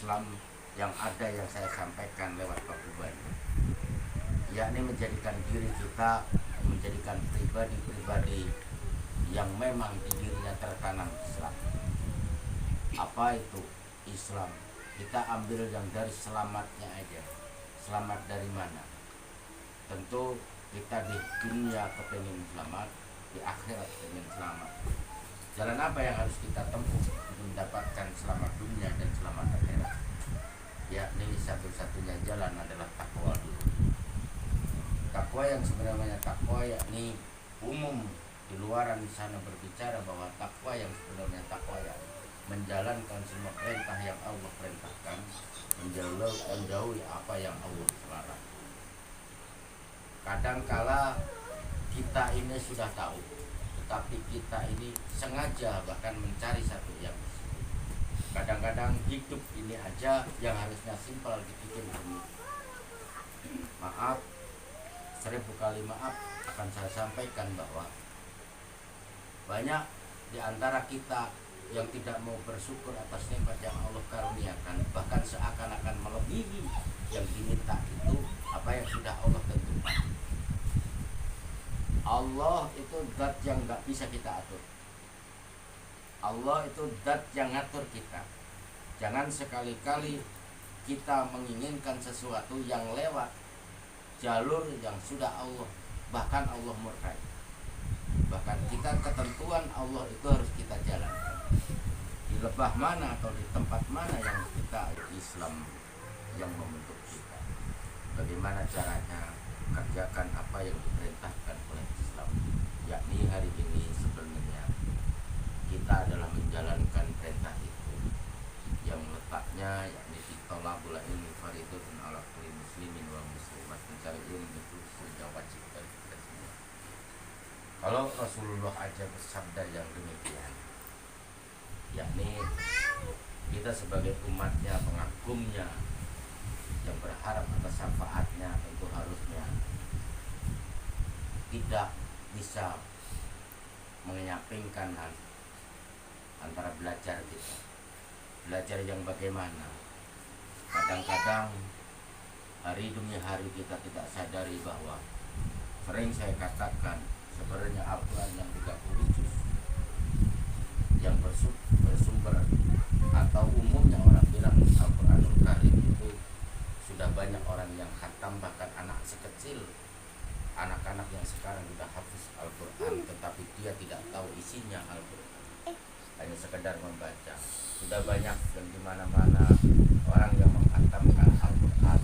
Islam yang ada yang saya sampaikan lewat Pakuban, yakni menjadikan diri kita, menjadikan pribadi-pribadi yang memang di dirinya tertanam Islam. Apa itu Islam? Kita ambil yang dari selamatnya aja. Selamat dari mana? Tentu kita di dunia kepengen selamat, di akhirat kepengen selamat. Jalan apa yang harus kita tempuh untuk mendapatkan selamat dunia dan selamat akhirat? Yakni satu-satunya jalan adalah takwa dulu. Takwa yang sebenarnya takwa yakni umum di luaran sana berbicara bahwa takwa yang sebenarnya takwa yang menjalankan semua perintah yang Allah perintahkan, menjauhi apa yang Allah larang. Kadangkala kita ini sudah tahu, tetapi kita ini sengaja bahkan mencari satu yang kadang-kadang hidup ini aja yang harusnya simpel dipikir dulu. Maaf, 1000 kali maaf akan saya sampaikan bahwa banyak di antara kita yang tidak mau bersyukur atas nikmat yang Allah karuniakan, bahkan seakan-akan melebihi yang diminta itu apa yang sudah Allah tentukan. Allah itu zat yang gak bisa kita atur. Allah itu zat yang ngatur kita. Jangan sekali-kali kita menginginkan sesuatu yang lewat jalur yang sudah Allah, bahkan Allah murkai. Bahkan kita ketentuan Allah itu harus kita jalankan. Di lebah mana atau di tempat mana yang kita, Islam yang membentuk kita. Bagaimana caranya kerjakan apa yang diperintahkan oleh Islam. Yakni hari ini sebenarnya kita adalah menjalankan perintah itu yang letaknya yakni di thalabul ilmi fardhun ala kulli muslimin wa muslimat. Mencari ilmu itu sudah wajib bagi kita semua. Kalau Rasulullah aja bersabda yang demikian, yakni kita sebagai umatnya, pengagumnya, yang berharap atas syafaatnya, tentu harusnya tidak bisa menyampingkan antara belajar kita. Belajar yang bagaimana? Kadang-kadang hari demi hari kita tidak sadari bahwa sering saya katakan sebenarnya Al-Quran yang 30 juz yang bersumber atau umumnya orang bilang Al-Quranul Karim itu sudah banyak orang yang khatam, bahkan anak sekecil, anak-anak yang sekarang sudah hafiz Al-Quran tetapi dia tidak tahu isinya Al-Quran, hanya sekedar membaca. Sudah banyak dan di mana-mana orang yang mengkhatamkan Al-Quran,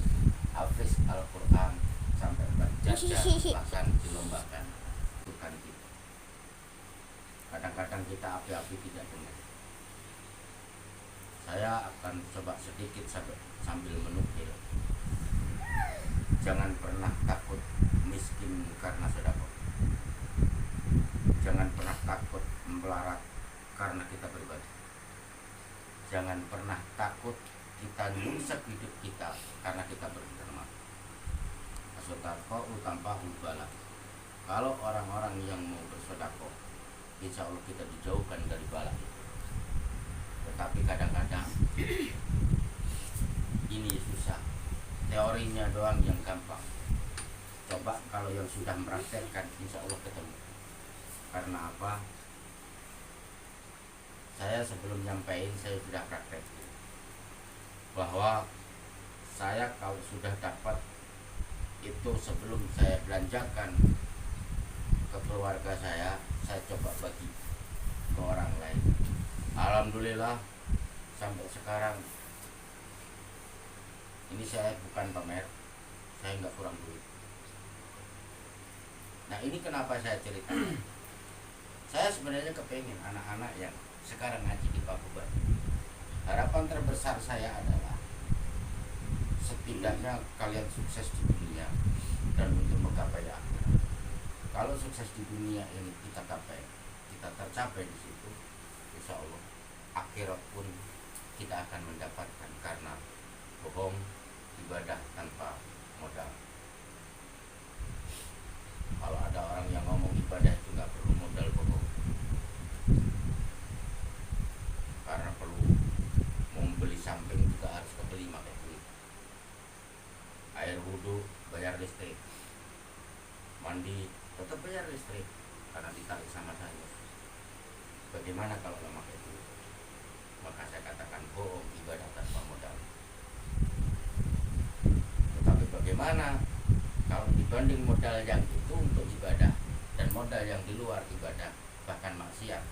hafiz Al-Quran sampai berjajar bahkan dilombakan. Bukan kita. Kadang-kadang kita api-api tidak dengar. Saya akan coba sedikit sambil menukil. Jangan pernah takut miskin karena sedekah. Jangan pernah takut melarat karena kita beribadah. Jangan pernah takut kita nyungsep hidup kita karena kita berderma. Asotarko tanpa ubala. Kalau orang-orang yang mau bersedekah, insya Allah kita dijauhkan dari bala itu. Tetapi kadang-kadang ini susah. Teorinya doang yang gampang. Coba kalau yang sudah mempraktekkan, insya Allah ketemu. Karena apa? Saya sebelum nyampein saya sudah praktek bahwa saya kalau sudah dapat itu sebelum saya belanjakan ke keluarga saya coba bagi ke orang lain. Alhamdulillah sampai sekarang ini saya bukan pamer, saya nggak kurang duit. Nah ini kenapa saya cerita? Saya sebenarnya kepengen anak-anak yang sekarang ngaji di Pakuban, harapan terbesar saya adalah setidaknya kalian sukses di dunia dan untuk menggapai akhirat. Kalau sukses di dunia ini kita capai, kita tercapai di situ, insya Allah akhirat pun kita akan mendapatkan, karena bohong ibadah tanpa modal. Kalau ada orang yang ngomong ibadah itu nggak perlu modal, bohong. Karena perlu membeli samping juga harus mandi tetap bayar listrik karena ditarik sama saya. Bagaimana kalau nggak pakai itu? Maka saya katakan bohong, ibadah tanpa modal. Tetapi bagaimana kalau dibanding modal yang itu untuk ibadah dan modal yang di luar ibadah, bahkan maksiat,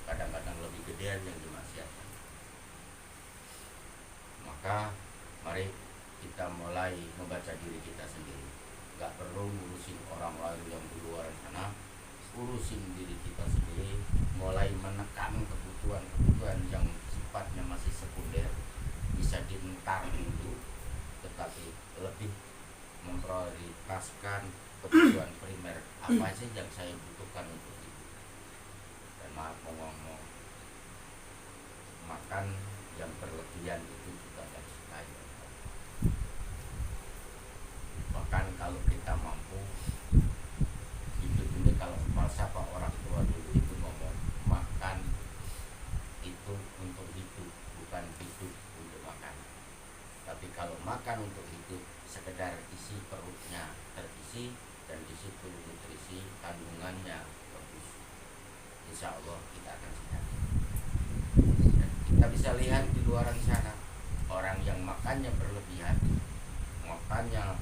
kadang-kadang lebih gedean yang dimaksiatkan. Maka mari kita mulai membaca diri kita sendiri. Gak perlu ngurusin orang lain yang di luar sana, urusin diri kita sendiri. Mulai menekan kebutuhan-kebutuhan yang sifatnya masih sekunder, bisa dientar dulu, tetapi lebih memprioritaskan kebutuhan primer apa sih yang saya butuhkan untuk hidup. Dan maaf ngomong, makan yang berlebihan itu juga tidak disukai. Bahkan kalau kita mampu hidup ini, kalau falsafah orang tua dulu itu ngomong, makan itu untuk hidup, bukan hidup untuk makan. Tapi kalau makan untuk hidup, sekedar isi perutnya terisi dan di situ nutrisi kandungannya bagus, insya Allah kita akan sehat. Dan kita bisa lihat di luar sana, orang yang makannya berlebihan, makannya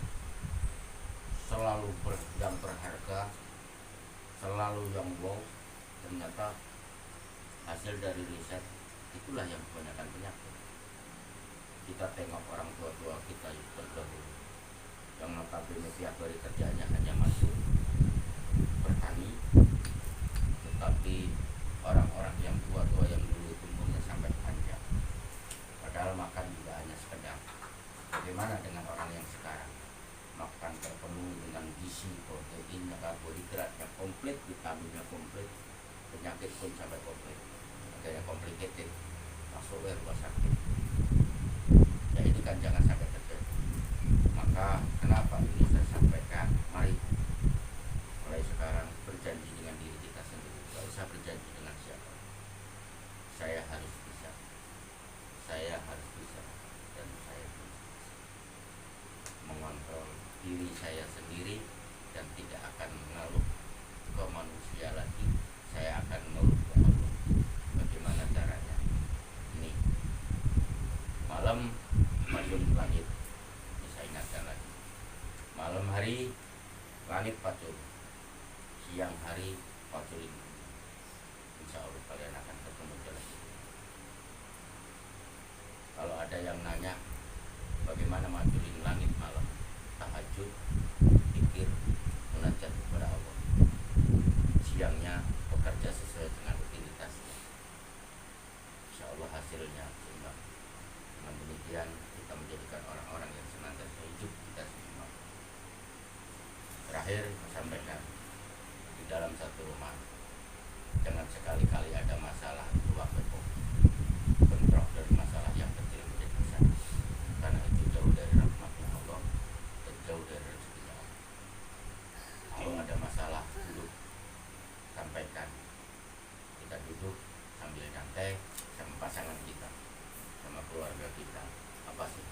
selalu yang berharga, selalu yang wow, ternyata hasil dari riset itulah yang kebanyakan penyakit. Kita tengok orang tua-tua kita yang terdahulu, yang notabene tiap hari kerjanya hanya masuk bertani, tetapi orang-orang yang tua-tua yang dulu umurnya sampai panjang, padahal makan juga hanya sekedar. Bagaimana dengan orang yang sekarang? Makan terpenuhi dengan gizi, proteinnya, karbohidratnya komplit, vitaminnya komplit, penyakit pun sampai komplit, akhirnya complicated, masuk ke rumah sakit. Ya ini kan jangan sampai terjadi. Maka kenapa ini saya sampaikan, mari mulai sekarang berjanji dengan diri kita sendiri. Gak usah berjanji dengan siapa. Saya harus bisa, saya harus bisa, dan saya bisa mengontrol diri saya sendiri dan tidak akan mengeluh ke manusia lagi. Saya akan mengeluh ke Allah. Bagaimana caranya? Ini malam pacul langit, ini saya ingatkan lagi. Malam hari langit pacul, siang hari pacul. Insya Allah kalian akan ketemu jalan itu. Kalau ada yang nanya bagaimana maculin langit malam, tahajud, pikir, munajat kepada Allah. Siangnya bekerja sesuai dengan rutinitasnya. Insya Allah hasilnya seimbang. Dengan demikian kita menjadikan orang-orang yang senantiasa hidup kita seimbang. Terakhir saya sampaikan, di dalam satu rumah jangan sekali-kali ada masalah keluar bentrok dari masalah yang kecil menjadi besar, karena itu jauh dari rahmatnya Allah dan jauh dari rezekinya Allah. Kalau ada masalah, duduk, sampaikan. Kita duduk sambil nyantai sama pasangan kita, sama keluarga kita. Apa sih